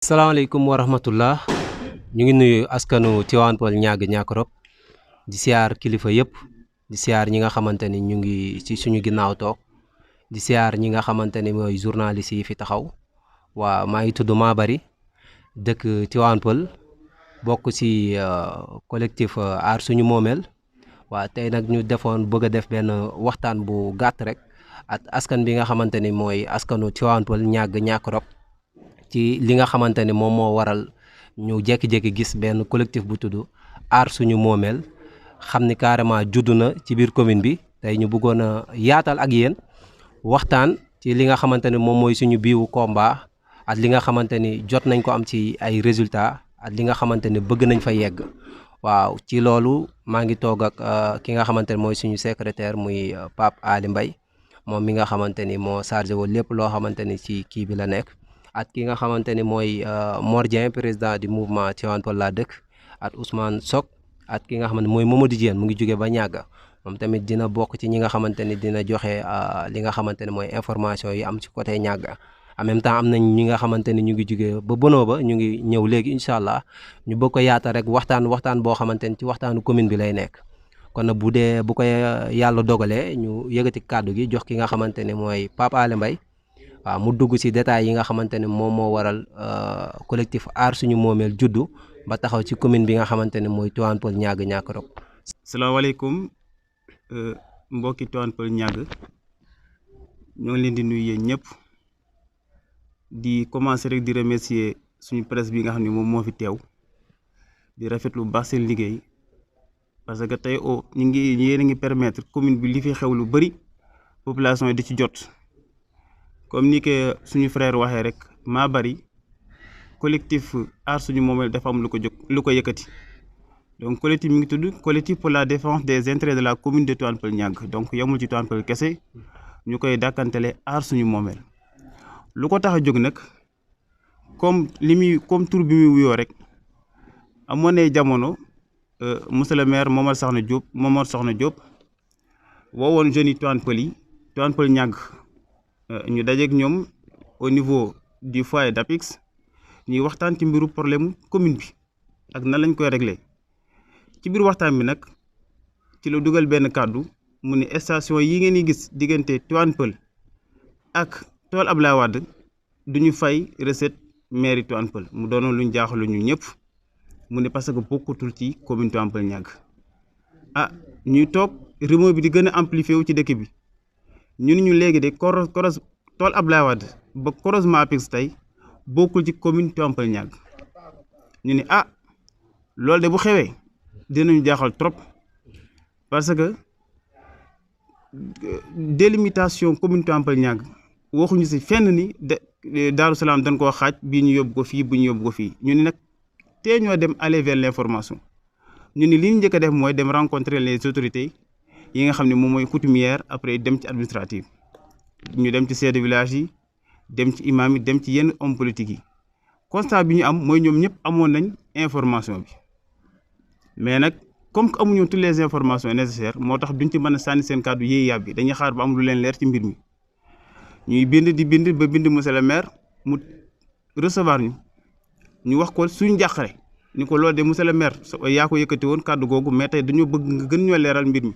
salaamaaleykum wa rahmatullah ñu ngi nuyu askanu Tivaouane Peulh Niaga Niakoulrab di siyaar kilifa yëpp di siyaar ñi nga xamante ni ñu ngi ci suñu ginnaaw toog di siyaar ñi nga xamante ni mooy journaliste yi fi taxaw waa maa ngi tudd Mabary dëkk Tivaouane Peulh bokk ci collectif aar suñu moomeel waa tey nag ñu defoon bëgg a def benn waxtaan bu gàtt rek ak askan bi nga xamante ni mooy askanu Tivaouane Peulh Niaga Niakoulrab ci li nga xamante ni moom moo waral ñu jékki-jékki gis benn collectif bu tudd aar suñu moomeel xam ni carrément juddu na ci biir commune bi tey ñu bëggoon a yaatal ak yéen waxtaan ci li nga xamante ni moom mooy suñu biiwu combat ak li nga xamante ni jot nañ ko am ci ay résultats ak li nga xamante ni bëgg nañ fa yegg waaw ci loolu maa ngi toog ak ki nga xamante ni mooy suñu secrétaire muy Pape Ali Mbaye moom mi nga xamante ni moo chargé woon lépp loo xamante ni ci kii bi la nekk. at ki nga xamante ni mooy Mor Dieng président du mouvement Tivaouane Peulh laa dëkk at Ousmane Sock at ki nga xamante mooy Mamadou Diène mu ngi jóge ba Niaga moom tamit dina bokk ci ñi nga xamante ni dina joxe li nga xamante ni mooy information yi am ci côté Niaga en même temps am nañ ñi nga xamante ni ñu ngi jóge ba Bono ba ñu ngi ñëw léegi incha allah ñu bëgg ko yaata rek waxtaan boo xamante ni ci waxtaanu commune bi lay nekk kon nag bu ko yàlla dogalee ñu yëkkati kàddu gi jox ki nga xamante ni mooy Pape Ali Mbaye waaw mu dugg ci détails yi nga xamante ne moom moo waral collectif aar suñu moomeel juddu ba taxaw ci commune bi nga xamante ne mooy Tivaouane Peulh Niaga Niakoulrab. salaamaaleykum mbokki Tivaouane Peulh Niaga ñoo ngi leen di nuyu yéen ñëpp di commencer rek di remercier suñu presse bi nga xam ne moom moo fi teew di rafetlu bu baax seen liggéey parce que tey yéen a ngi permettre commune bi li fi xew lu bëri population yi di ci jot. comme ni ko suñu frère waxee rek Mabary collectif aar suñu moomeel dafa am lu ko yëkkati donc collectif mi ngi tudd collectif pour la défense des intérêts de la commune de Tivaouane Peulh Niaga donc yamul ci Tivaouane Peulh kese ñu koy dàkkantele aar suñu moomeel lu ko tax a jóg nag comme tur bi muy wuyoo rek amoon na jamono monsieur le maire Momar Sokhna Diop woowoon jeunes yi Tivaouane Peulh Niaga ñu dajeeg ñoom au niveau du foyer d'APIX ñuy waxtaan ci mbiru problème commune bi ak nan lañ koy régler ci biir waxtaan bi nag ci la dugal benn kàddu mu ne station yi ngeen di gis diggante Tivaouane Peulh ak tool Abdoulaye Wade duñu fay recette mairie Tivaouane Peulh mu doonoon luñ jaaxalu ñu ñëpp mu ne parce que bokkutul ci commune Tivaouane Peulh Niaga ñuy toog rumeur bi di gën a amplifié wu ci dëkk bi. ñu léegi de tool Abdoulaye Wade ba croisement APIX tey bokkul ci commune Tivaouane Peulh Niaga ñu ne loolu de bu xewee dinañu jaaxal trop parce que délimitation commune Tivaouane Peulh Niaga waxuñu si fenn ni Daaru Salaam dañ koo xaaj bii ñu yóbbu ko fii bu ñu yóbbu ko fii ñu ne nag tee ñoo dem aller vers l'information ñu ne li ñu njëkk a def mooy dem rencontrer les autorités yi nga xam ne moom mooy coutumière après dem ci administrative ñu dem ci chef de village yi dem ci imam yi dem ci yenn homme politique yi constat bi ñu am mooy ñoom ñëpp amoon nañ information bi mais nag comme que amuñu toutes les informations nécessaires moo tax duñ ci mën a sànni seen kàddu yéey yàbbi dañuy xaar ba am lu leen leer ci mbir mi ñuy bind monsieur le maire mu recevoir ñu wax ko suñ njàqare ni ko loolu de monsieur le maire yaa ko yëkkati woon kàddu googu mais tey dañoo bëgg nga gën ñoo leeral mbir mi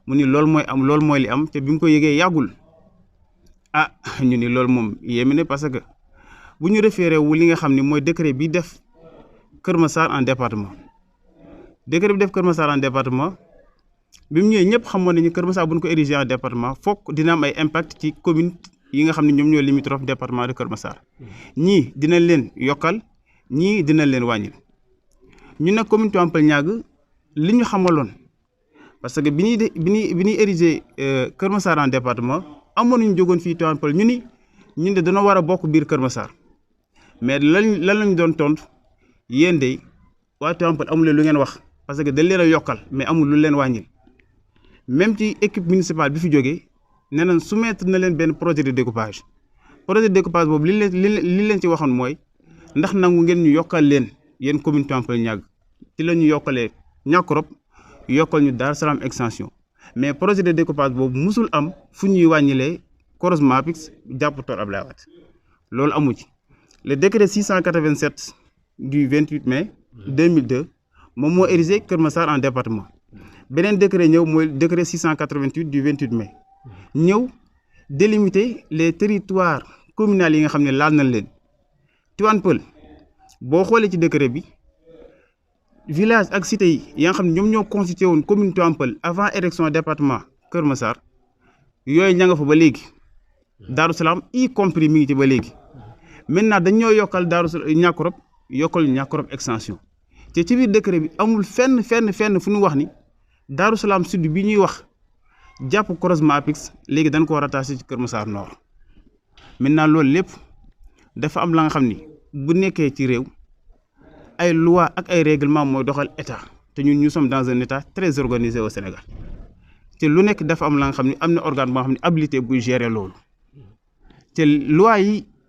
mu ni loolu mooy li am te bi mu ko yëgee yàggul ñu ni loolu moom yéeme ne parce que bu ñu référé wu li nga xam ne mooy décret bi def Kër Massar en département bi mu ñëwee ñëpp xamoon nañu Kër Massar bu ñu ko érigé en département fokk dina am ay impact ci commune yi nga xam ne ñoom ñoo limitrophe département de Kër Massar ñii dinañ leen yokkal ñii dinañ leen wàññil ñu nag commune Tivaouane Peulh Niaga li ñu xamaloon parce que bi ñuy érigé Kër Massar en département amoon nañu jógoon fii Tivaouane Peulh ñun de dana war a bokk biir Kër Massar mais lan lañu doon tontu yéen de waa Tivaouane Peulh amul lu ngeen wax parce que dañ leen a yokkal mais amul lu leen wàññil même ci équipe municipale bi fi jógee nee nañ soumettre na leen benn projet de découpage boobu li leen ci waxoon mooy ndax nangu ngeen ñu yokkal leen yéen commune Tivaouane Peulh Niaga ci la ñu yokkalee Niakoulrab yokkal ñu Daaru Salaam extension mais projet de découpage boobu musul am fu ñuy wàññilee croisement APIX jàpp tool Abdoulaye Wade loolu amu ci le décret 687 du 28 mai 2002 moom moo érigé Kër Massar en département beneen décret ñëw mooy décret 688 du 28 mai ñëw délimiter les territoires communaux yi nga xam ne laal nañ leen Tivaouane Peulh boo xoolee ci décret bi village ak cité yi nga xam ne ñoom ñoo constitué woon commune Tivaouane Peulh avant élection département Kër Massar yooyu ña nga fa ba léegi Darou Salam y compris mi ngi ci ba léegi maintenant dañ ñoo yokkal Darou Salam Niakoulrab yokkal Niakoulrab extension te ci biir décret bi amul fenn fu ñu wax ni Darou Salam sud bi ñuy wax jàpp croisement Apix léegi dañ koo rattaché ci Kër Massar Nord maintenant loolu lépp dafa am la nga xam ni bu nekkee ci réew ay loi ak ay règlement mooy doxal état te ñun nous sommes dans un état très organisé au Sénégal te lu nekk dafa am la nga xam ni am na organe boo xam ne habilité buy gérer loolu te loi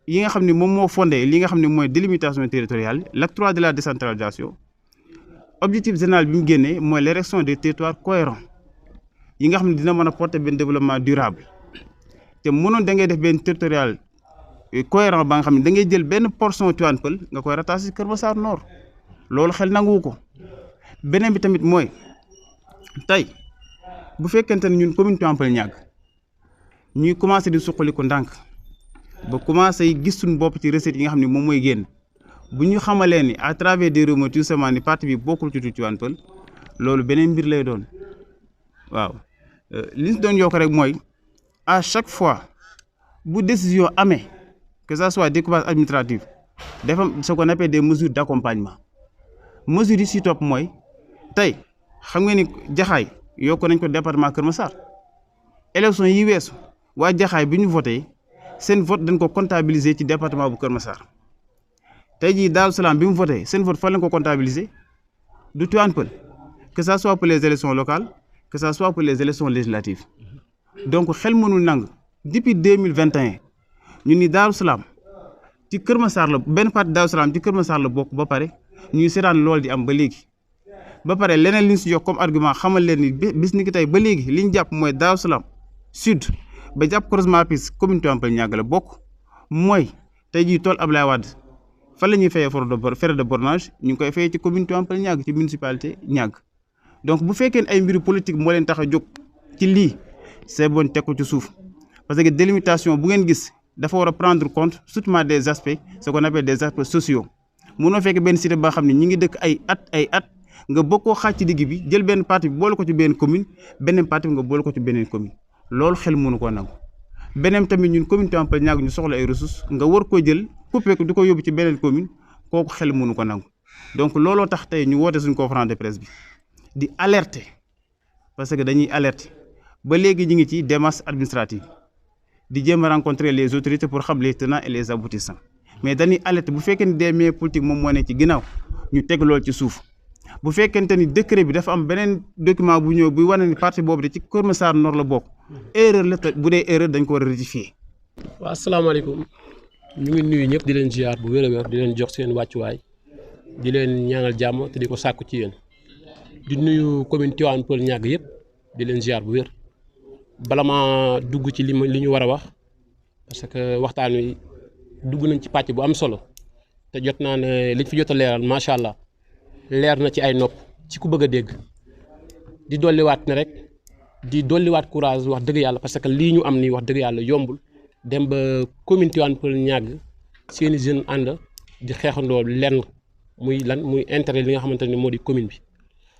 yi nga xam ne moom moo fondé li nga xam ne mooy délimitation territoriale l'acte 3 de la décentralisation objectif général bi mu génnee mooy l'érection des territoires cohérents yi nga xam ne dina mën a porter benn développement durable te mënoon da ngay def benn territorial cohérent ba nga xam ne da ngay jël benn portion Tivaouane Peulh nga koy rattaché Kër Massar Nord loolu xel nanguwu ko beneen bi tamit mooy tey bu fekkente ne ñun commune Tivaouane Peulh Niaga ñuy commencé di suqaliku ndànk ba commencé gis suñu bopp ci recette yi nga xam ne moom mooy génn bu ñu xamalee ni à travers des rumeurs tout simplement ni parti bi bokkul ci Tivaouane Peulh loolu beneen mbir lay doon waaw li ñu doon yokk rek mooy à chaque fois bu décision amee que ça soit découpage administratif dafa am ce qu'on appelle des mesures d'accompagnement mesures yi si topp mooy tey xam nga ni Jaxaay yokk nañ ko département Kër Massar élection yi weesu waa Jaxaay bi ñu voté seen vote dañ ko comptabiliser ci département bu Kër Massar tey jii Darou Salam bi mu voté seen vote fan lañ ko comptabiliser du Tivaouane Peulh que ça soit pour les élections locales que ça soit pour les élections législatives donc xel mënul nangu depuis 2021 ñu ni Darou Salam ci Kër Massar la benn parti Darou Salam ci Kër Massar la bokk ba pare ñuy seetaan loolu di am ba léegi ba pare leneen li ñu si jox comme argument xamal leen ni bis ni ki tey ba léegi li ñu jàpp mooy Darou Salam sud ba jàpp croisement Apix commune Tivaouane Peulh Niaga la bokk mooy tey jii tool Ablaye Wade fan la ñuy fayee frais de bornage ñu ngi koy fayee ci commune Tivaouane Peulh Niaga ci municipalité Niaga donc bu fekkee ne ay mbiru politique moo leen tax a jóg ci lii c'est bon teg ko ci suuf parce que délimitation bu ngeen gis dafa war a prendre compte surtout des aspects ce qu'on appelle des aspects sociaux munoo fekk benn cité ba xam ne ñi ngi dëkk ay at nga bëgg koo xaaj ci digg bi jël benn partie bi boole ko ci benn commune beneen partie bi nga boole ko ci beneen commune loolu xel mënu koo nangu beneen tamit ñun commune Tivaouane Peulh Niaga ñu soxla ay ressources nga war koo jël coupé ko di ko yóbbu ci beneen commune kooku xel mënu ko nangu donc looloo tax tey ñu woote suñu conférence de presse bi di alerter parce que dañuy alerter ba léegi ñu ngi ci démarche administrative di jéem a rencontrer les autorités pour xam les tenants et les aboutissants mais dañuy alerter bu fekkee ni des moyens politiques moom moo ne ci ginnaaw ñu teg loolu ci suuf bu fekkente ni décret bi dafa am beneen document bu ñëw bu wane ni parti boobu de ci Kër Massar Nord la bokk erreur la te bu dee erreur dañ ko war a rectifier. waaw asalaamaaleykum ñu ngi nuyu ñëpp di leen ziar bu wér a wér di leen jox seen wàccuwaay di leen ñaanal jàmm te di ko sàkku ci yéen di nuyu commune Tivaouane Peulh Niaga yëpp di leen ziar bu wér bala ma dugg ci li ñu war a wax parce que waxtaan wi dugg nañ ci pàcc bu am solo te jot naa ne liñ fi jot a leeral macha allah leer na ci ay nopp ci ku bëgg a dégg di dolliwaat ne rek di dolliwaat courage wax dëgg yàlla parce que lii ñu am nii wax dëgg yàlla yombul dem ba commune Tivaouane Peulh Niaga seeni jeunes ànd di xeexandoo lenn muy intérêt li nga xamante ne moo di commune bi.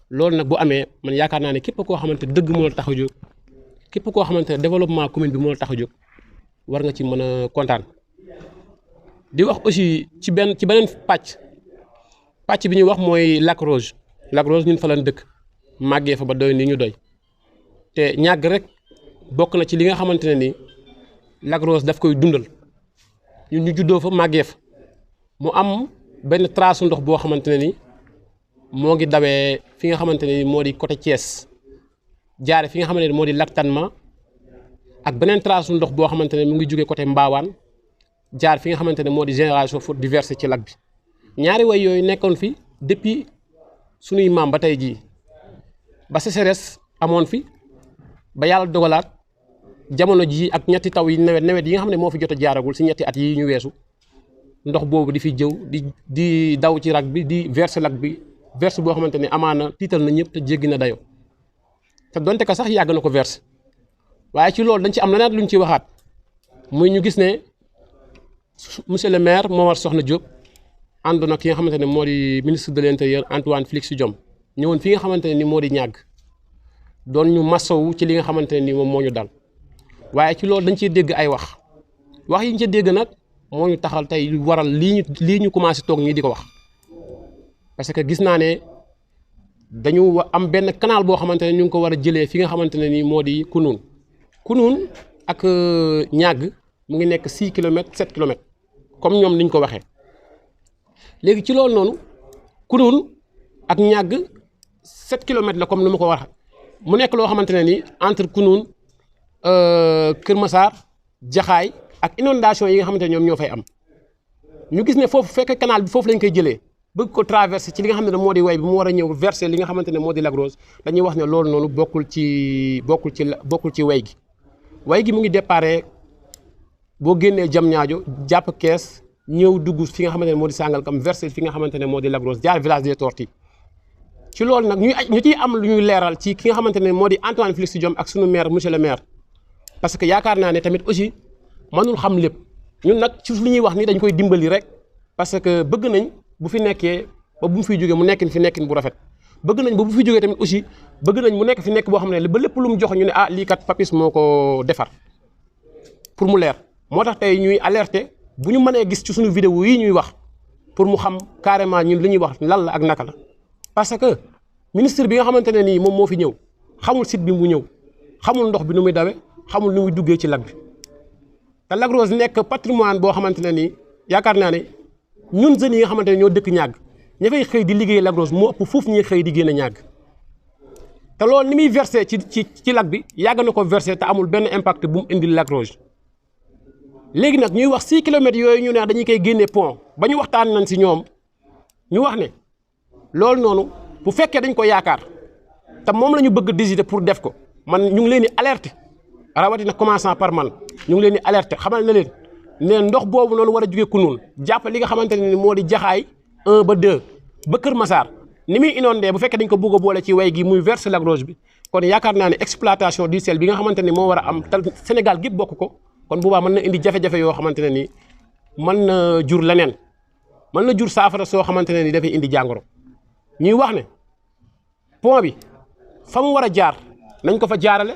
loolu nag bu amee man yaakaar naa ne képp koo xamante dëgg moo la tax a jóg képp koo xamante ne développement commune bi moo la tax a jóg war nga ci mën a kontaan di wax aussi ci beneen pàcc bi ñuy wax mooy Lac Rose ñun fa lañ dëkk màggee fa ba doy ni ñu doy te Niaga rek bokk na ci li nga xamante ne ni Lac Rose daf koy dundal ñun ñu juddoo fa màggee fa mu am benn trace ndox boo xamante ne ni moo ngi dawee fi nga xamante ne moo di côté Thiès jaare fi nga xamante ne moo di Lac Tanma ak beneen trace ndox boo xamante ne mu ngi jógee côté Mbawaan jaar fi nga xamante ne moo di Génération Foot di verser ci lac bi ñaari way yooyu nekkoon fi depuis sunuy maam ba tey jii ba sécheresse amoon fi ba yàlla dogalaat jamono jii ak ñetti taw yi nawet yi nga xam ne moo fi jot a jaaragul si ñetti at yi ñu weesu ndox boobu di fi jëw di daw ci lac bi di verser lac bi verse boo xamante ne amaana tiital na ñëpp te jéggi na dayo te donte ka sax yàgg na ko verse waaye ci loolu dañ ci am leneen luñ ci waxaat muy ñu gis ne monsieur le maire Momar Sokhna Diop ànd na ki nga xamante ne moo di ministre de l'intérieur Antoine Félix Diome ñëwoon fi nga xamante ne ni moo di ñàgg doon ñu masawu ci li nga xamante ne ni moom moo ñu dal waaye ci loolu dañ ciy dégg ay wax yi ñu ca dégg nag moo ñu taxal tey lu waral lii ñu commencé toog ñii di ko wax parce que gis naa ne dañu am benn canal boo xamante ne ñu ngi ko war a jëlee fi nga xamante ne ni moo di Kounoune ak ñàgg mu ngi nekk 6 kilomètres 7 kilomètres comme ñoom niñ ko waxee léegi ci loolu noonu Kounoune ak ñàgg 7 kilomètres la comme ni ma ko wax mu nekk loo xamante ne ni entre Kounoune Kër Massar Jaxaay ak inondation yi nga xamante ne ñoom ñoo fay am ñu gis ne foofu fekk canal bi foofu lañ koy jëlee bëgg ko traversé ci li nga xam ne moo di way bi mu war a ñëw versé li nga xamante ne moo di Lac Rose dañuy wax ne loolu noonu bokkul ci way gi mu ngi déparé boo génnee Diamniadio jàpp Kees ñëw dugg fi nga xamante ne moo di Sangalkam versé fi nga xamante ne moo di Lac Rose jaar village des Tortues ci loolu nag ñu ciy am lu ñuy leeral ci ki nga xamante ne moo di Antoine Félix Diome ak sunu maire monsieur le maire parce que yaakaar naa ne tamit aussi mënul xam lépp ñun nag ci li ñuy wax ni dañ koy dimbali rek parce que bëgg nañ bu fi nekkee ba bu mu fiy jógee mu nekkin fi nekkin bu rafet bëgg nañ ba bu fi jógee tamit aussi bëgg nañ mu nekk fi nekk boo xam ne ba lépp lu mu jox ñu ne ah lii kat Papis moo ko defar pour mu leer moo tax tey ñuy alerter bu ñu mënee gis ci suñu vidéo yi ñuy wax pour mu xam carrément ñun li ñuy wax lan la ak naka la parce que ministre bi nga xamante ne nii moom moo fi ñëw xamul site bi mu ñëw xamul ndox bi nu muy dawe xamul nu muy duggee ci lac bi te Lac Rose nekk patrimoine boo xamante ne nii yaakaar naa ne ñun jeunes yi nga xamante ne ñoo dëkk ñàgg ña fay xëy di liggéey Lac Rose moo ëpp foofu ñuy xëy di génn ñàgg te loolu ni muy versé ci lac bi yàgg na ko versé te amul benn impact bu mu indil Lac Rose léegi nag ñuy wax 6 kilomètres yooyu ñu ne dañuy koy génne pont ba ñu waxtaan nañ si ñoom ñu wax ne loolu noonu bu fekkee dañ ko yaakaar te moom la ñu bëgg décider pour def ko man ñu ngi leen di alerter rawatina commençant par man ñu ngi leen di alerter xamal na leen ne ndox boobu noonu war a jugee Kounoune jàpp li nga xamante ne ni moo di Jaxaay 1 ba 2 ba Kër Massar ni muy inondé bu fekkee dañ ko bëgg a boole ci way gi muy verse Lac Rose bi kon yaakaar naa ne exploitation du sel bi nga xamante ni moo war a am te Sénégal gépp bokk ko kon boobaa mën na indi jafe-jafe yoo xamante ne ni mën na jur leneen mën na jur saafara soo xamante ne ni dafay indi jàngoro ñuy wax ne pont bi fa mu war a jaar nañ ko fa jaarale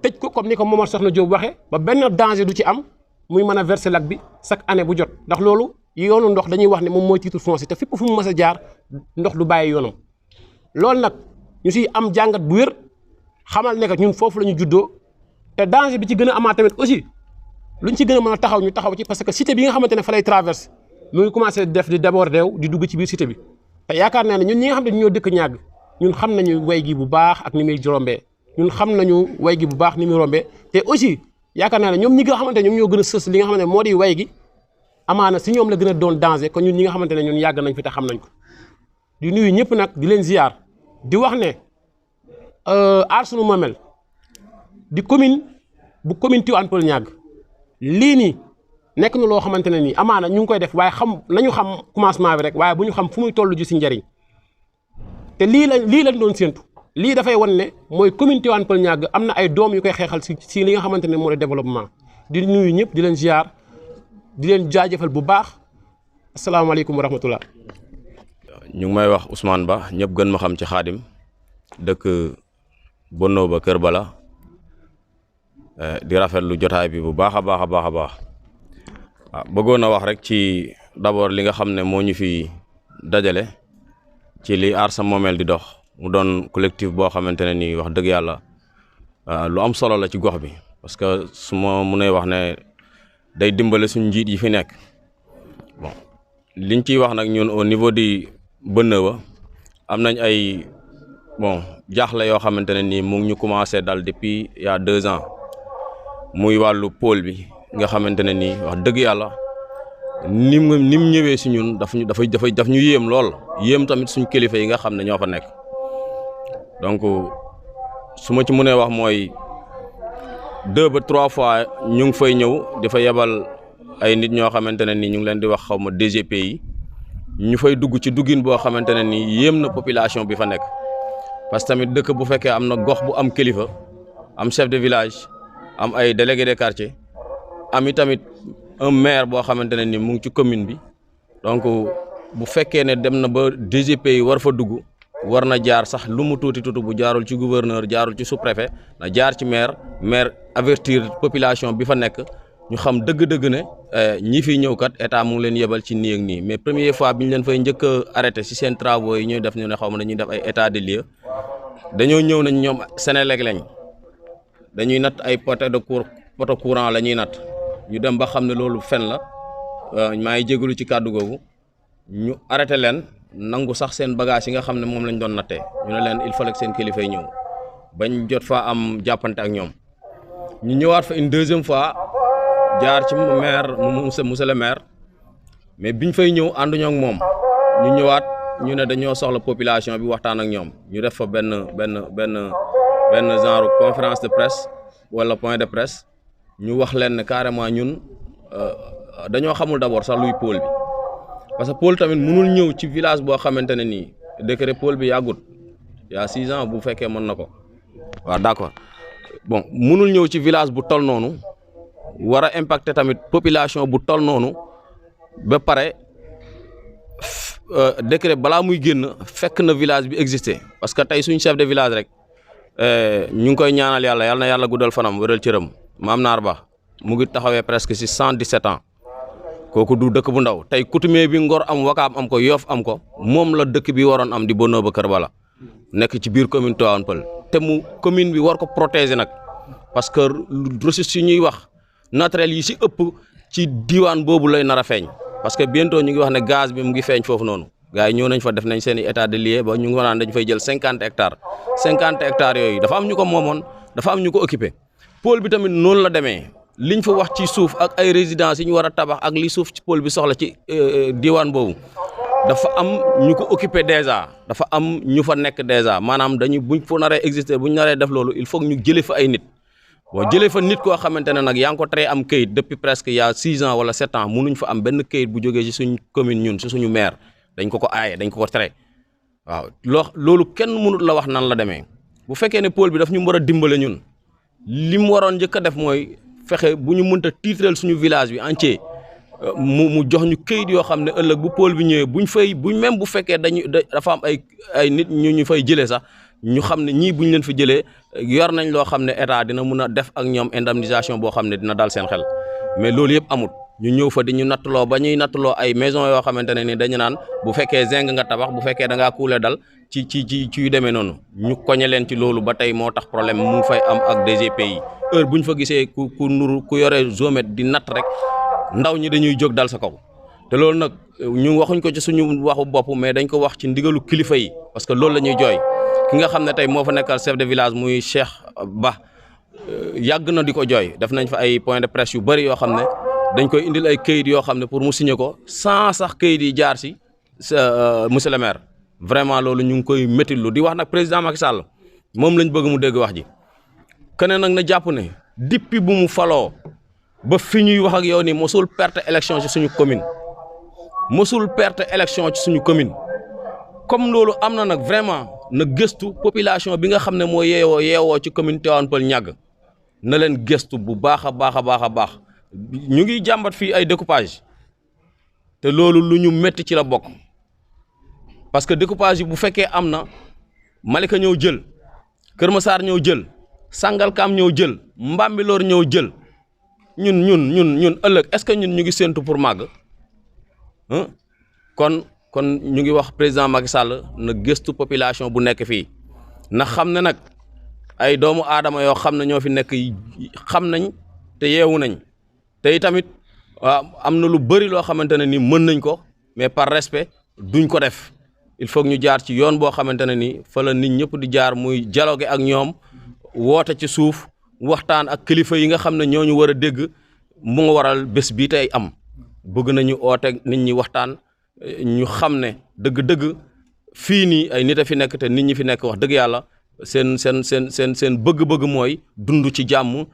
tëj ko comme ni ko Momar Sokhna Diop waxee ba benn danger du ci am muy mën a verser lac bi chaque année bu jot ndax loolu yoonu ndox dañuy wax ne moom mooy titre foncier te fépp fu mu mës a jaar ndox du bàyyi yoonam loolu nag ñu siy am jàngat bu wér xamal ne que ñun foofu la ñu juddoo te danger bi ci gën a amaat tamit aussi luñ ci gën a mën a taxaw ñu taxaw ci parce que cité bi nga xamante ne fa lay traverse mu ngi commencé def di déborder di dugg ci biir cité bi te yaakaar naa ne ñun ñi nga xam ne ñoo dëkk ñàgg ñun xam nañu way gi bu baax ak ni muy rombee ñun xam nañu way gi bu baax ni muy rombee te aussi yaakaar naa ne ñoom ñi nga xamante ne ñoom ñoo gën a sës li nga xamante ne moo di way gi amaana si ñoom la gën a doon danger kon ñun ñi nga xamante ne ñun yàgg nañ fi te xam nañ ko di nuyu ñëpp nag di leen ziar di wax ne Aar Sunu Moomeel di commune Tivaouane Peulh Niaga lii nii nekk na loo xamante ne nii amaana ñu ngi koy def waaye nañu xam commencement bi rek waaye bu ñu xam fu muy toll ji si njëriñ te lii lañ doon séentu lii dafay wan ne mooy commune Tivaouane Peulh Niaga am na ay doom yu koy xeexal si li nga xamante ne moo di développement di nuyu ñëpp di leen ziar di leen jaajëfal bu baax asalaamaaleykum wa rahmatullah. ñu ngi may wax Ousmane Ba ñëpp gën ma xam ci Xaadim dëkk Bonno ba Kër Bala di rafetlu jotaay bi bu baax a baax a baax a baax waaw bëggoon a wax rek ci d'abord li nga xam ne moo ñu fi dajale ci li Aar Sa Moomeel di dox mu doon collectif boo xamante ne nii wax dëgg yàlla lu am solo la ci gox bi parce que su ma mënee wax ne day dimbale suñu njiit yi fi nekk bon liñ ciy wax nag ñun au niveau di Bonno ba am nañ ay jaaxle yoo xamante ne nii mu ngi ñu commencé dal depuis il y a 2 ans muy wàllu pôle bi nga xamante ne nii wax dëgg yàlla ni mu ñëwee si ñun daf ñu yéem lool yéem tamit suñu kilifa yi nga xam ne ñoo fa nekk donc su ma ci mënee wax mooy 2 ba 3 fois ñu ngi fay ñëw dafa yebal ay nit ñoo xamante ne ni ñu ngi leen di wax xaw ma DGP yi ñu fay dugg ci duggin boo xamante ne ni yéem na population bi fa nekk parce que tamit dëkk bu fekkee am na gox bu am kilifa am chef de village am ay délégué de quartier am tamit un maire boo xamante ne ni mu ngi ci commune bi donc bu fekkee ne dem na ba DGP yi war fa dugg war na jaar sax lu mu tuuti bu jaarul ci gouverneur jaarul ci sous-préfet na jaar ci maire avertir population bi fa nekk ñu xam dëgg-dëgg ne ñi fi ñëw kat état mu ngi leen yebal ci nii ak nii mais première fois bi ñu leen fay njëkk a arrêté si seen travaux yi ñuy def ñu ne xaw ma dañuy def ay état de lieu dañoo ñëw nañ ñoom Sénélec lañ dañuy natt ay poto courant la ñuy natt ñu dem ba xam ne loolu fen la maa ngi jégalu ci kàddu googu ñu arrêté leen nangu sax seen bagage yi nga xam ne moom lañ doon nattee ñu ne leen il fallait que seen kilifa yi ñëw bañ jot fa am jàppante ak ñoom ñu ñëwaat fa une deuxième fois jaar ci maire monsieur le maire mais biñ fay ñëw ànduñoo ak moom ñu ñëwaat ñu ne dañoo soxla population bi waxtaan ak ñoom ñu def fa benn genre conférence de presse wala point de presse ñu wax leen ne carrément ñun dañoo xamul d'abord sax luy pôle bi parce que pôle tamit mënul ñëw ci village boo xamante ne nii décret pôle bi yàggut y a 6 ans bu fekkee mën na ko waaw d'accord bon mënul ñëw ci village bu tol noonu war a impacter tamit population bu tol noonu ba pare décret balaa muy génn fekk na village bi existé parce que tey suñ chef de village rek ñu ngi koy ñaanal yàlla na yàlla guddal fanam wëral cëram Maam Naar Ba mu ngi taxawee presque ci 117 ans kooku du dëkk bu ndaw tey coutumier bi Ngor am Wakaam am ko Yoff am ko moom la dëkk bi waroon am di Bonno ba Kër Bala nekk ci biir commune Tivaouane Peulh te mu commune bi war ko protéger nag parce que ressources yi ñuy wax naturel yi ci ëpp ci diwaan boobu lay nar a feeñ parce que bientôt ñu ngi wax ne gaz bi mu ngi feeñ foofu noonu gars yi ñëw nañ fa def nañ seen i état de lieu ba ñu ngi naan dañ fay jël 50 hectares yooyu dafa am ñu ko moomoon dafa am ñu ko occupé pôle bi tamit noonu la demee liñ fa wax ci suuf ak ay résidences yi ñu war a tabax ak li suuf ci pôle bi soxla ci diwaan boobu dafa am ñu ko occupé déjà dafa am ñu fa nekk déjà maanaam buñ fa naree exister buñ naree def loolu il faut ñu jëlee fa ay nit boo jëlee fa nit koo xamante ne nag yaa ngi ko tere am kayit depuis presque il y a 6 ans wala 7 ans mënuñ fa am benn kayit bu jógee ci suñ commune ñun ci suñu maire dañ ko aaye dañ ko tere waaw loolu kenn mënut la wax nan la demee bu fekkee ne pôle bi daf ñu war a dimbale ñun li mu waroon njëkk a def mooy fexe bu ñu mënta tiitral suñu village bi entier mu jox ñu këyit yoo xam ne ëllëg bu pôle bi ñëwee buñ même bu fekkee dafa am ay nit ñu fay jëlee sax ñu xam ne ñii buñ leen fi jëlee yor nañ loo xam ne état dina mun a def ak ñoom indemnisation boo xam ne dina dal seen xel mais loolu yëpp amut ñu ñëw fa di ñu nattaloo ba ñuy nattaloo ay maison yoo xamante ne ni dañu naan bu fekkee zinc nga tabax bu fekkee da ngaa kuule dal ci yu demee noonu ñu koñe leen ci loolu ba tey moo tax problème mu fay am ak DGP yi heure bu ñu fa gisee ku yore géomètre di natt rek ndaw ñi dañuy jóg dal sa kaw te loolu nag ñu waxuñ ko ci suñu waxu bopp mais dañ ko wax ci ndigalu kilifa yi parce que loolu la ñuy jooy ki nga xam ne tey moo fa nekkal chef de village muy Cheikh Ba yàgg na di ko jooy def nañ fa ay point de presse yu bëri yoo xam ne dañ koy indil ay këyit yoo xam ne pour mu signer ko sans sax këyit yi jaar si monsieur le maire vraiment loolu ñu ngi koy méttilu di wax nag président Macky Sall moom lañ bëgg mu dégg wax ji keneen nag na jàpp ne depuis bu mu faloo ba fi ñuy wax ak yow ni mosul perte élection ci suñu commune mosul perte élection ci suñu commune comme loolu am na nag vraiment na gëstu population bi nga xam ne moo yeewoo ci commune Tivaouane Peulh Niaga na leen gëstu bu baax a baax ñu ngi jàmbat fii ay découpage te loolu lu ñu métti ci la bokk parce que découpage yi bu fekkee am na Malika ñëw jël Kër Massar ñëw jël Sangalkam ñëw jël Mbambilor ñëw jël ñun ëllëg est-ce que ñun ñu ngi séntu pour màgg kon ñu ngi wax président Macky Sall na gëstu population bu nekk fii na xam ne nag ay doomu aadama yoo xam ne ñoo fi nekk xam nañ te yeewu nañ te tamit am na lu bëri loo xamante ne ni mën nañ ko mais par respect duñ ko def il faut ñu jaar ci yoon boo xamante ne ni fa la nit ñëpp di jaar muy dialogue ak ñoom woote ci suuf waxtaan ak kilifa yi nga xam ne ñooñu war a dégg mu nga waral bés bii tey am bëgg nañu oote nit ñi waxtaan ñu xam ne dëgg-dëgg fii nii ay nit a fi nekk te nit ñi fi nekk wax dëgg yàlla seen bëgg-bëgg mooy dund ci jàmm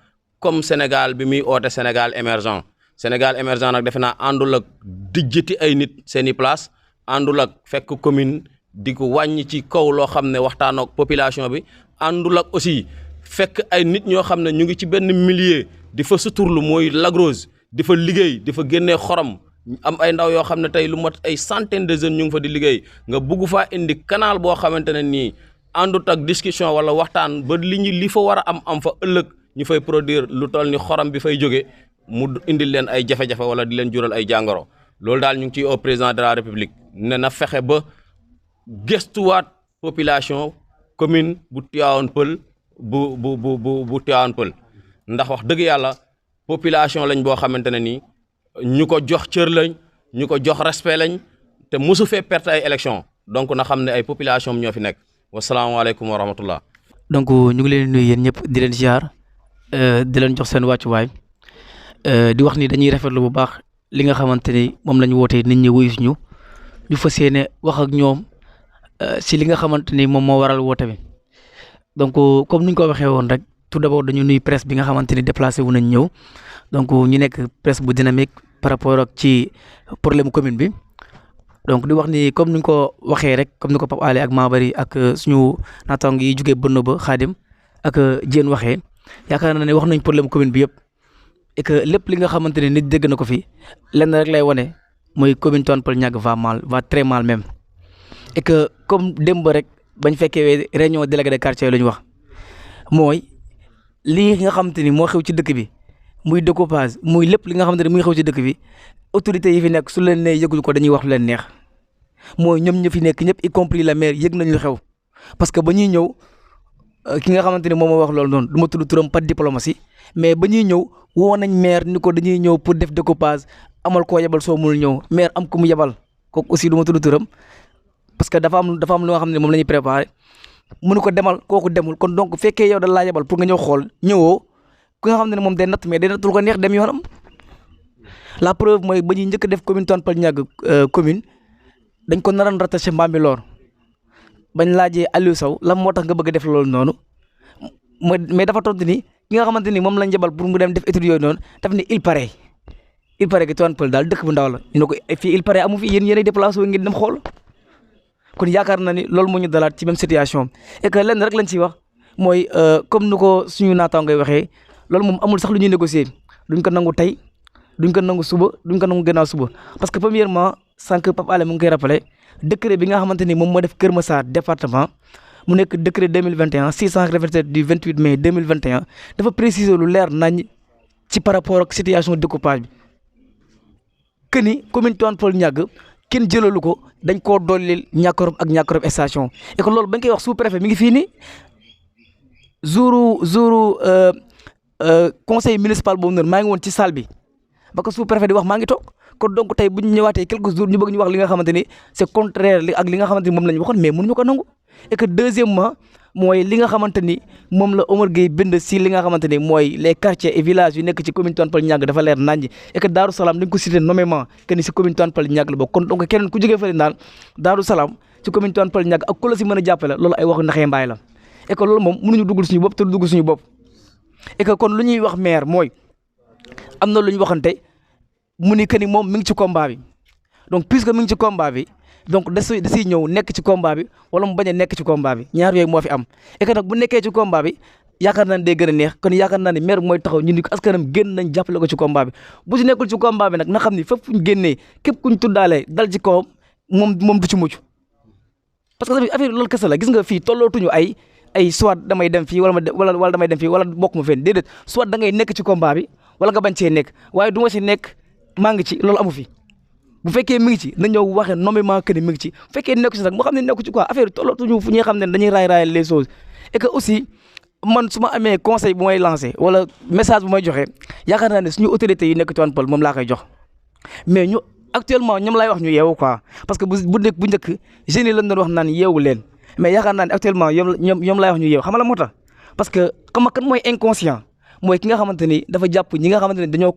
comme Sénégal bi muy oote Sénégal émergent Sénégal émergent nag defe naa àndul ak dijjati ay nit seen i place àndul ak fekk commune di ko wàññi ci kaw loo xam ne waxtaan ak population bi àndul ak aussi fekk ay nit ñoo xam ne ñu ngi ci benn milieu di fa suturlu mooy Lac Rose di fa liggéey di fa génnee xorom am ay ndaw yoo xam ne tey lu mat ay centaine de jeunes ñu ngi fa di liggéey nga bugg faa indi canal boo xamante ne nii àndut ak discussion wala waxtaan ba li fa war a am fa ëllëg ñu fay produire lu toll ni xorom bi fay jóge mu indil leen ay jafe-jafe wala di leen jural ay jàngoro loolu daal ñu ngi ciy au président de la république ne na fexe ba gëstuwaat population commune bu Tivaouane Peulh bu Tivaouane Peulh ndax wax dëgg yàlla population lañ boo xamante ne nii ñu ko jox cër lañ ñu ko jox respect lañ te mosu fee perte ay élection donc na xam ne ay population ñoo fi nekk wasalaamaaleykum wa rahmatullah. donc ñu ngi leen nuyu yéen ñëpp di leen ziar di leen jox seen wàccuwaay di wax ni dañuy rafetlu bu baax li nga xamante ni moom la ñu wootee nit ñi wuyu ñu fas yéene wax ak ñoom si li nga xamante ni moom moo waral woote bi donc comme ni ñu ko waxee woon rek tout d'abord dañu nuyu presse bi nga xamante ni déplacé wu nañ ñëw donc ñu nekk presse bu dynamique par rapport ak ci problème commune bi donc di wax ni comme ni ñu ko waxee rek comme ni ko Pape Alé ak Mabary ak suñu naataango yi jugee bënn ba Khadim ak Diène waxee yaakaar naa ne wax nañ problème commune bi yëpp et que lépp li nga xamante ne nit dégg na ko fi lenn rek lay wane mooy commune Tivaouane Peulh Niaga va très mal même et que comme démb rek bañ fekkee réunion délégué de quartier la ñu wax mooy lii nga xamante ni moo xew ci dëkk bi muy découpage muy lépp li nga xamante ni muy xew ci dëkk bi autorités yi fi nekk su leen nee yëguñu ko dañuy wax lu leen neex mooy ñoom ñu fi nekk ñëpp y compris la maire yëg nañ lu xew parce que ba ñuy ñëw ki nga xamante ni moom moo wax loolu noonu du ma tudd turam pas de diplomatie mais ba ñuy ñëw woo nañ maire ni ko dañuy ñëw pour def découpage amal koo yebal soo mënul ñëw maire am ku mu yebal kooku aussi du ma tudd turam parce que dafa am lu nga xam ne moom la ñuy préparé mënu ko demal kooku demul kon donc fekkee yow da laa yebal pour nga ñëw xool ñëwoo ku nga xam ne moom day natt mais day nattul ko neex dem yoonam la preuve mooy ba ñuy njëkk def commune Tivaouane Peulh Niaga commune dañ ko naroon rattaché Bambilor bañ laajee Aliou Sow lan moo tax nga bëgg a def loolu noonu mais dafa tontu ni ki nga xamante ni moom lañ jebal pour mu dem def étude yooyu noonu daf ni il paraît que Tivaouane Peulh daal dëkk bu ndaw la ñu ne ko fii il paraît amu fi yéen yéenay déplacé wu ngeen dem xool kon yaakaar na ni loolu moo ñu dalaat ci même situation et que lenn rek lañ ciy wax mooy comme nu ko suñu naataango ngay waxee loolu moom amul sax lu ñuy négocier duñ ko nangu tey duñ ko nangu suba duñ ko nangu gannaaw suba parce que premièrement sànq Pape Alé mu ngi koy rappelé décret bi nga xamante ni moom moo def Kër Massar département mu nekk décret 2021 687 du 28 mai 2021 dafa préciser lu leer nañ ci par rapport ak situation découpage bi que ni commune Tivaouane Peulh Niaga kenn jëlalu ko dañ koo dollil Niakorop ak Niakorop station et que loolu bañ koy wax sous préfet mi ngi fii nii jouru conseil municipal boobu noonu maa ngi woon ci salle bi ba ko sous préfet di wax maa ngi toog kon donc tey bu ñu ñëwaatee quelques jours ñu bëgg ñu wax li nga xamante ni c'est contraire ak li nga xamante ni moom la ñu waxoon mais mënuñu ko nangu et que deuxièmement mooy li nga xamante ni moom la Omar Gueye bind si li nga xamante ni mooy les quartiers et villages yu nekk ci commune Tivaouane Peulh Niaga dafa leer naññ et que Darou Salam dañ ko cité nommément que ni si commune Tivaouane Peulh Niaga la bokk kon donc keneen ku jógee fële naan Darou Salam ci commune Tivaouane Peulh Niaga ak ku la si mën a jàppale loolu ay waxu naxee mbaay la et que loolu moom mënuñu duggul suñu bopp te du dugg suñu bopp et que kon lu ñuy wax maire mooy am na lu ñu waxante mu ni que ni moom mi ngi ci combat bi donc puisque mi ngi ci combat bi donc da siy ñëw nekk ci combat bi wala mu bañ a nekk ci combat bi ñaar yooyu moo fi am et que nag bu nekkee ci combat bi yaakaar naa ne day gën a neex kon yaakaar naa ne maire bi mooy taxaw ñu ni ko askanam génn nañ jàppale ko ci combat bi bu ci nekkul ci combat bi nag na xam ni fépp fu ñu génnee képp ku ñu tuddaalee dal ci kawam moom du ci mucc parce que tamit affaire loolu kese la gis nga fii tollootuñu ay soit damay dem fii wala damay dem fii wala bokk ma fenn déedéet soit da ngay nekk ci combat bi wala nga bañ cee nekk waaye du ma ci nekk maa ngi ci loolu amu fi bu fekkee mi ngi ci na ñëw waxee nommément que ni mi ngi ci bu fekkee nekku ci nag moo xam ne nekku ci quoi affaire yi tollootuñu fu ñuy xam ne dañuy raay les choses et que aussi man su ma amee conseil bu may lancé wala message bu may joxe yaakaar naa ne suñu autorités yi nekk Tivaouane Peulh moom laa koy jox mais ñu actuellement ñoom laay wax ñu yeewu quoi parce que bu njëkk jeunes yi lañ doon wax naan yeewu leen mais yaakaar naa ne actuellement ñoom laay wax ñu yeewu xam nga la moo tax parce que xam nga kan mooy inconscient mooy ki nga xamante ni dafa jàpp ñi nga xamante ne dañoo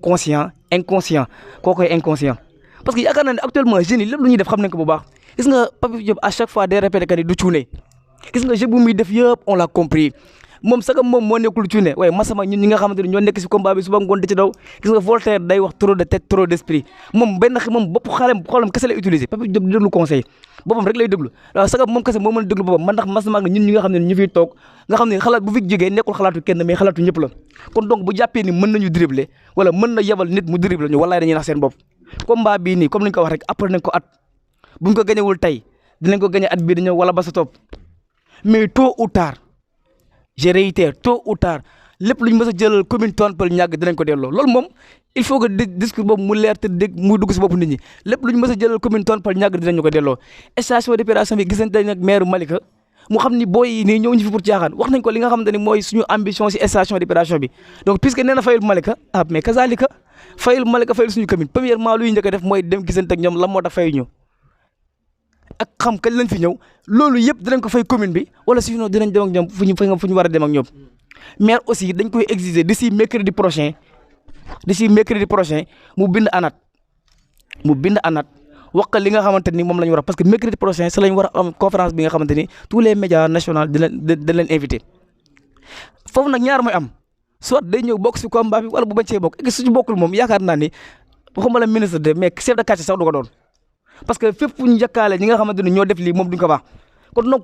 inconscient koo koy inconscient parce que yaakaar naa ne actuellement jeunes yi lépp lu ñuy def xam nañ ko bu baax gis nga Pape Diop à chaque fois day répété que ni du cuune gis nga jeu bu muy def yëpp on l'a compris moom sax moom moo nekkul cuune waaye masama ñun ñi nga xamante ni ñoo nekk si combat bi suba ngoon di ci daw gis nga Voltaire day wax trop de tête trop d'esprit moom moom bopp xoolam kese lay utiliser Papis Diop di déglu conseil boppam rek lay déglu waaw sax moom kese moo mën a déglu boppam man ndax masama ak ñun ñi nga xam ne ñu fiy toog nga xam ne xalaat bu fi jógee nekkul xalaatu kenn mais xalaatu ñëpp la kon donc bu jàppee ni mën nañu dribbler wala mën na yebal nit mu dribbler ñu wallaay dañuy nax seen bopp combat bii nii comme ni ñu ko wax rek après nañ ko at buñ ko gañewul tey dinañ ko gañe at bii di ñëw wala ba sa topp mais tôt ou tard je réitère tôt ou tard lépp lu ñu mës a jëlal commune Tivaouane Peulh Niaga dinañ ko delloo loolu moom il faut que discours boobu mu leer te dégg mu dugg si bopp nit ñi lépp lu ñu mës a jëlal commune Tivaouane Peulh Niaga dinañ ko delloo station d'épuration bi gisante nag maire Malika mu xam ni booy yi nii ñëw ñu fi pour caaxaan wax nañ ko li nga xamante ni mooy suñu ambition si station d'épuration bi donc puisque nee na fayul Malika mais kazalika fayul Malika fayul suñu commune premièrement luy njëkk a def mooy dem gisante ak ñoom lan moo tax fayu ñu ak xam kañ lañ fi ñëw loolu yëpp dinañ ko fay commune bi wala sinon dinañ dem ak ñoom fu ñu war a dem ak ñoom maire aussi dañ koy exiger d'ici mercredi prochain mu bind anat wax li nga xamante ni moom la ñu war a parce que mercredi prochain sa la ñu war a am conférence bi nga xamante ni tous les médias nationaux dañ leen invité foofu nag ñaar mooy am soit day ñëw bokk si combat bi wala bu bañ see bokk et suñu bokkul moom yaakaar naa ni waxuma la ministre de mais chef de quartier sax du ko doon parce que fépp fu ñu njëkkaale ñi nga xamante ni ñoo def lii moom duñ ko baax kon donc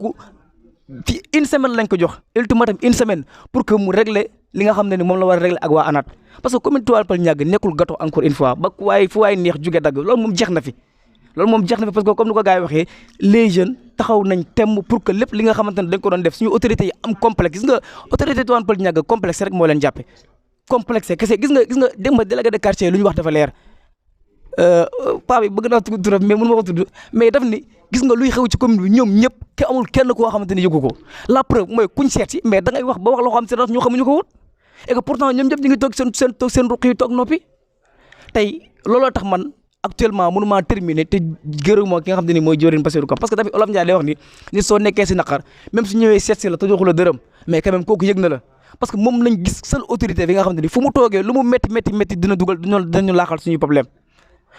fi une semaine lañ ko jox ultimatum une semaine pour que mu régler li nga xam ne ni moom la war a régler ak waa ANAT parce que commune Tivaouane Peulh Niaga nekkul gâteau encore une fois ba fu waay neex jóge dagg loolu moom jeex na fi parce que comme ni ko gars yi waxee les jeunes taxaw nañ temm pour que lépp li nga xamante ne dañ ko doon def suñu autorités yi am complexe gis nga autorité Tivaouane Peulh Niaga complexe rek moo leen jàppe complexe kese gis nga démb délégué de quartier lu ñu wax dafa leer paa bi bëgg naa tudd turam mais mënu ma ko tudd mais daf ni gis nga luy xew ci commune bi ñoom ñëpp ke amul kenn koo xamante ni yëgu ko la preuve mooy kuñ seet si mais da ngay wax ba wax loo xam si ñoo xamuñu ko woon et que pourtant ñoom ñëpp ñu ngi toog seen ruq yi toog noppi tey looloo tax man actuellement mënu maa terminer te gërëmoo ki nga xam te ni mooy Diorin Bassirou Ka parce que tamit Olof Ndiaye day wax ni nit soo nekkee si naqar même su ñëwee seet si la te joxu la dërëm mais quand même kooku yëg na la parce que moom lañ gis seule autorité bi nga xam te ni fu mu toogee lu mu métti dina dugal dinañu laaxal suñuy problème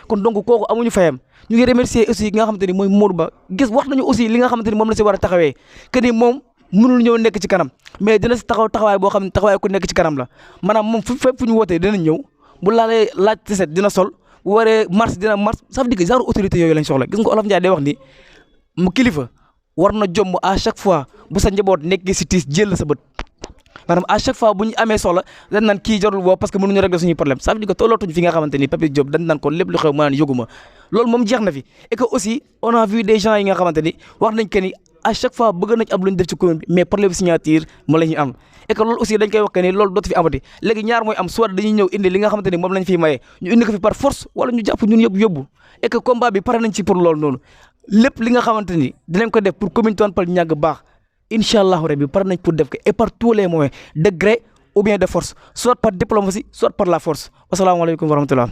kon donc kooku amuñu fayam ñu ngi remercier aussi ki nga xamante ni mooy Modou Ba gis wax nañu aussi li nga xamante ni moom la si war a taxawee que ni moom mënul ñëw nekk ci kanam mais dina si taxawaay boo xam ne taxawaay ku nekk ci kanam la maanaam moom fépp fu ñu wootee dinañ ñëw bu laalee laaj te set dina sol bu waree marche dina marche ça veut dire que genre autorité yooyu lañ soxla gis nga Olof Ndiaye day wax ni mu kilifa war na jomb à chaque fois bu sa njaboot nekkee si tiis jël sa bët maanaam à chaque fois bu ñu amee soxla dañ naan kii jarul boo parce que mënuñu régler suñuy problème ça veut dire que tollootuñu fi nga xamante ni Papis Diop dañ naan ko lépp lu xew ma naan yëguma loolu moom jeex na fi et que aussi on a vu des gens yi nga xamante ni wax nañ que ni à chaque fois bëgg nañ am lu ñu def ci commune bi mais problème signature moo la ñuy am et que loolu aussi dañ koy wax que ni loolu dootu fi amati léegi ñaar mooy am soit dañuy ñëw indi li nga xamante ni moom lañ fiy maye ñu indi ko fi par force wala ñu jàpp ñun yëpp yóbbu et que combat bi pare nañ ci pour loolu noonu lépp li nga xamante ni dinañ ko def pour commune Tivaouane Peulh Niaga baax incha allahu rabbi pare nañ pour def ko et par tous les moyens de gré ou bien de force soit par diplomatie soit par la force wasalaamaaleykum wa rahmatullah